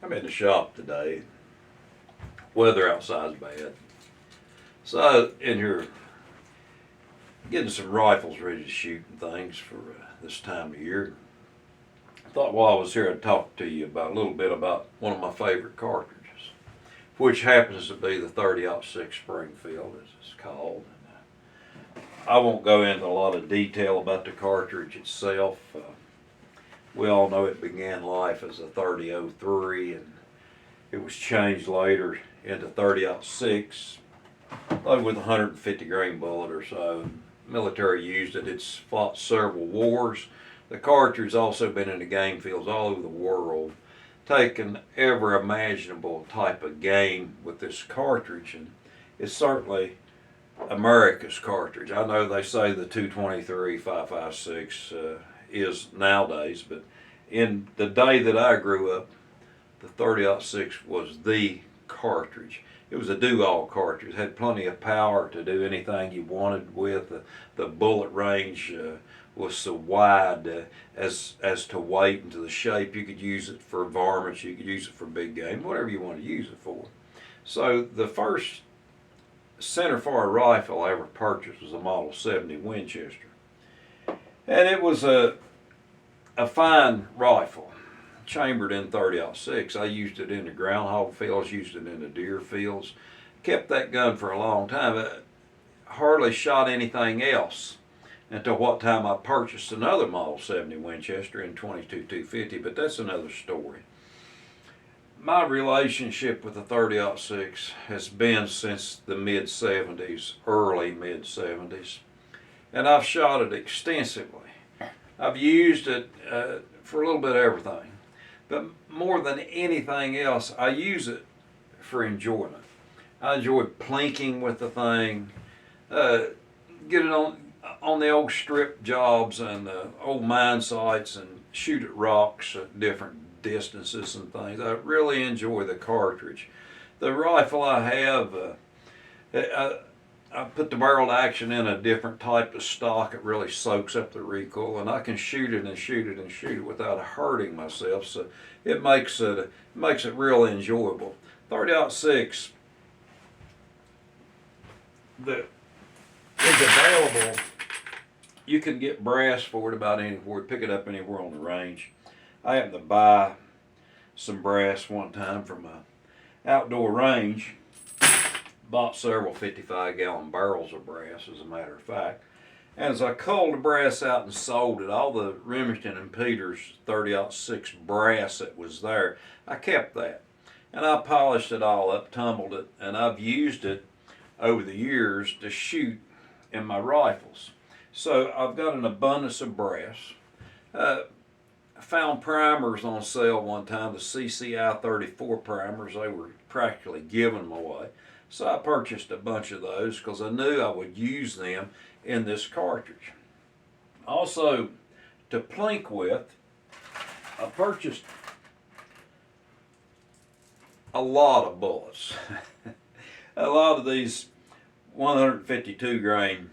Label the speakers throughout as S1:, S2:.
S1: I'm in the shop today. Weather outside's bad. So in here getting some rifles ready to shoot and things for this time of year. I thought while I was here I'd talk to you about a little bit about one of my favorite cartridges, which happens to be the 30-06 Springfield, as it's called. I won't go into a lot of detail about the cartridge itself. We all know it began life as a 30-03 and it was changed later into 30-06, loaded with a 150 grain bullet or so. Military used it. It's fought several wars. The cartridge also been in the game fields all over the world, taken every imaginable type of game with this cartridge, and it's certainly America's cartridge. I know they say the 223 5.56 is nowadays, but in the day that I grew up, the 30-06 was the cartridge. It was a do-all cartridge. It had plenty of power to do anything you wanted with. The bullet range was so wide as to weight and to the shape. You could use it for varmints, you could use it for big game, whatever you want to use it for. So the first centerfire rifle I ever purchased was a Model 70 Winchester. And it was a fine rifle, chambered in 30-06. I used it in the groundhog fields, used it in the deer fields. Kept that gun for a long time. I hardly shot anything else until what time I purchased another Model 70 Winchester in 22-250, but that's another story. My relationship with the 30-06 has been since the mid-70s, early mid-70s, and I've shot it extensively. I've used it for a little bit of everything, but more than anything else, I use it for enjoyment. I enjoy plinking with the thing, get it on the old strip jobs and old mine sites and shoot at rocks at different distances and things. I really enjoy the cartridge. The rifle I have, I put the barrel action in a different type of stock. It really soaks up the recoil, and I can shoot it and shoot it and shoot it without hurting myself. So it makes it really enjoyable. 30-06 that is available. You can get brass for it about anywhere. Pick it up anywhere on the range. I happened to buy some brass one time from an outdoor range. Bought several 55-gallon barrels of brass, as a matter of fact. And as I culled the brass out and sold it, all the Remington and Peters 30-06 brass that was there, I kept that. And I polished it all up, tumbled it, and I've used it over the years to shoot in my rifles. So I've got an abundance of brass. I found primers on sale one time, the CCI 34 primers. They were practically giving them away. So I purchased a bunch of those because I knew I would use them in this cartridge. Also, to plink with, I purchased a lot of bullets. A lot of these 152 grain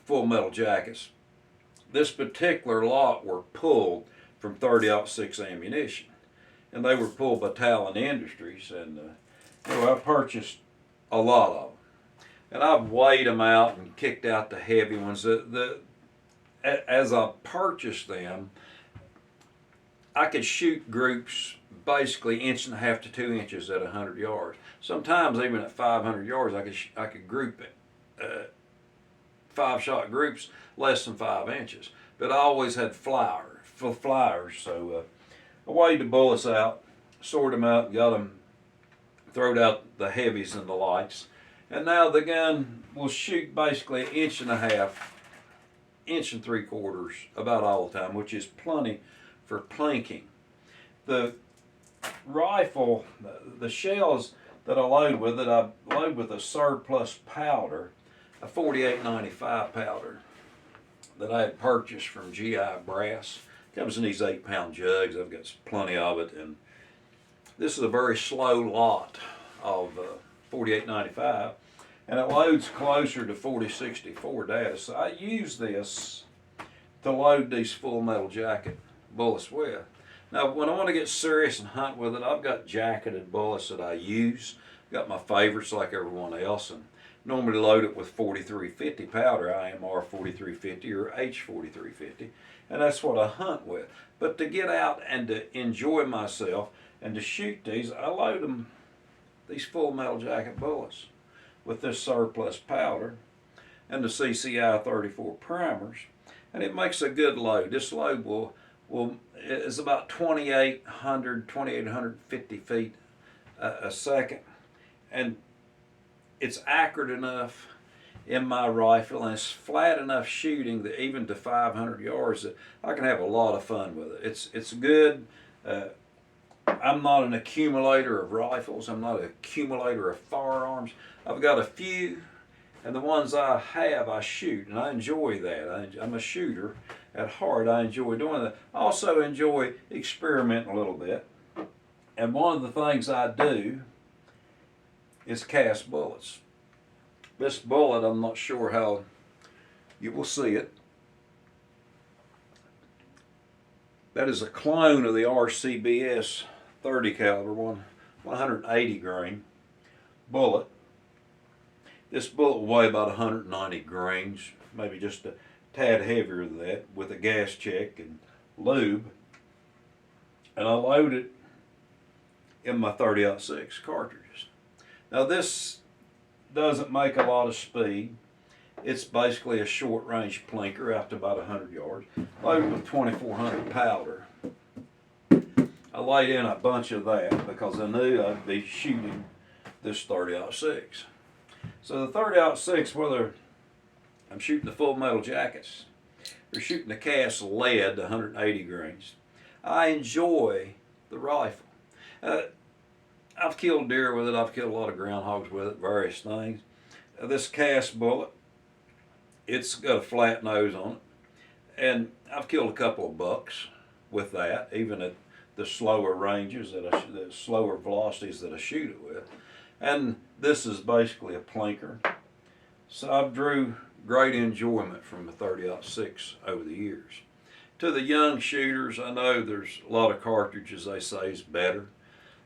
S1: full metal jackets. This particular lot were pulled from 30-06 ammunition, and they were pulled by Talon Industries, and I purchased a lot of them. And I've weighed them out and kicked out the heavy ones. As I purchased them, I could shoot groups basically 1.5 to 2 inches at 100 yards. Sometimes even at 500 yards, I could group it. 5-shot groups less than 5 inches. But I always had flyers. So I weighed the bullets out, sorted them out, got them, throwed out the heavies and the lights. And now the gun will shoot basically 1.5 inches, 1.75 inches about all the time, which is plenty for plinking. The rifle, the shells that I load with it, I load with a surplus powder, a 4895 powder that I had purchased from GI Brass. It comes in these 8-pound jugs. I've got plenty of it, and this is a very slow lot of 4895, and it loads closer to 4064 data. So I use this to load these full metal jacket bullets with. Now, when I want to get serious and hunt with it, I've got jacketed bullets that I use. Got my favorites like everyone else, and normally load it with 4350 powder, IMR 4350 or H 4350, and that's what I hunt with. But to get out and to enjoy myself and to shoot these, I load them, these full metal jacket bullets, with this surplus powder and the CCI 34 primers, and it makes a good load. This load is about 2,850 feet a second, and it's accurate enough in my rifle, and it's flat enough shooting that even to 500 yards that I can have a lot of fun with it. It's good. I'm not an accumulator of rifles. I'm not an accumulator of firearms. I've got a few, and the ones I have, I shoot, and I enjoy that. I'm a shooter at heart. I enjoy doing that. I also enjoy experimenting a little bit. And one of the things I do is cast bullets. This bullet, I'm not sure how you will see it. That is a clone of the RCBS 30 caliber 180 grain bullet. This bullet will weigh about 190 grains, maybe just a tad heavier than that, with a gas check and lube. And I load it in my 30-06 cartridges. Now this doesn't make a lot of speed. It's basically a short range plinker out to about 100 yards, loaded with 2400 powder. I laid in a bunch of that because I knew I'd be shooting this 30-06. So the 30-06, whether I'm shooting the full metal jackets or shooting the cast lead, 180 grains, I enjoy the rifle. I've killed deer with it. I've killed a lot of groundhogs with it, various things. This cast bullet, it's got a flat nose on it, and I've killed a couple of bucks with that, even at the slower ranges, the slower velocities that I shoot it with. And this is basically a plinker. So I've drew great enjoyment from the 30-06 over the years. To the young shooters, I know there's a lot of cartridges they say is better.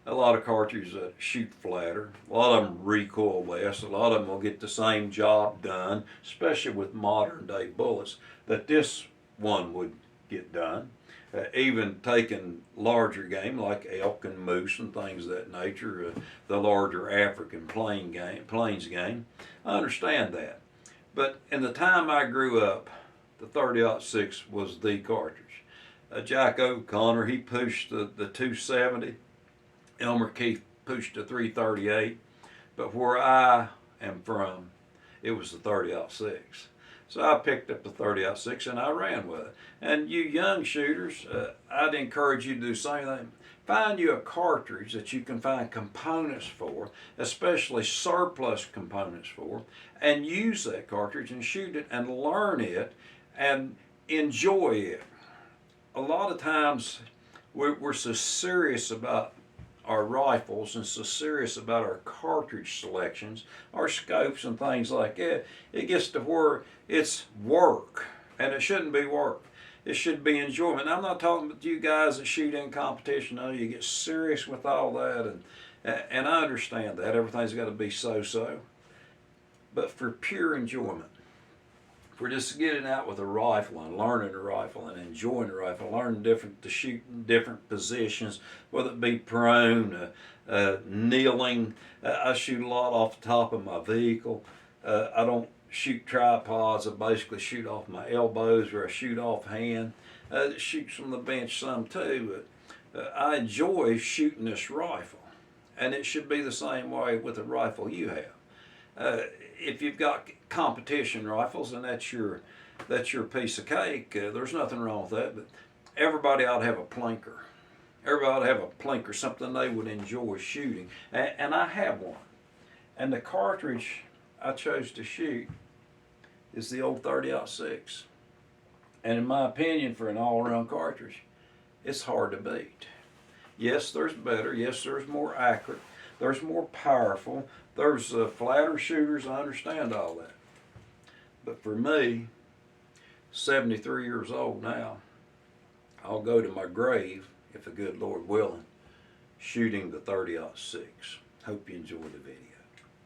S1: A lot of cartridges that shoot flatter. A lot of them recoil less. A lot of them will get the same job done, especially with modern day bullets, that this one would get done. Even taking larger game like elk and moose and things of that nature, the larger African plains game, I understand that. But in the time I grew up, the 30-06 was the cartridge. Jack O'Connor, he pushed the 270. Elmer Keith pushed the 338. But where I am from, it was the 30-06. So I picked up the 30-06 and I ran with it. And you young shooters, I'd encourage you to do the same thing. Find you a cartridge that you can find components for, especially surplus components for, and use that cartridge and shoot it and learn it and enjoy it. A lot of times we're so serious about our rifles and so serious about our cartridge selections, our scopes and things like that, it gets to where it's work, and it shouldn't be work. It should be enjoyment. And I'm not talking about you guys that shoot in competition. No, you get serious with all that, and I understand that everything's got to be so-so. But for pure enjoyment, for just getting out with a rifle and learning a rifle and enjoying the rifle, learning to shoot in different positions, whether it be prone, kneeling. I shoot a lot off the top of my vehicle. I don't shoot tripods. I basically shoot off my elbows or I shoot offhand. Shoot from the bench some too. But I enjoy shooting this rifle, and it should be the same way with the rifle you have. If you've got competition rifles and that's your piece of cake, there's nothing wrong with that, but everybody ought to have a plinker. Everybody ought to have a plinker, something they would enjoy shooting, and I have one. And the cartridge I chose to shoot is the old 30-06. And in my opinion, for an all-around cartridge, it's hard to beat. Yes, there's better. Yes, there's more accurate. There's more powerful. There's flatter shooters. I understand all that. But for me, 73 years old now, I'll go to my grave if the good Lord willing, shooting the 30-06. Hope you enjoy the video.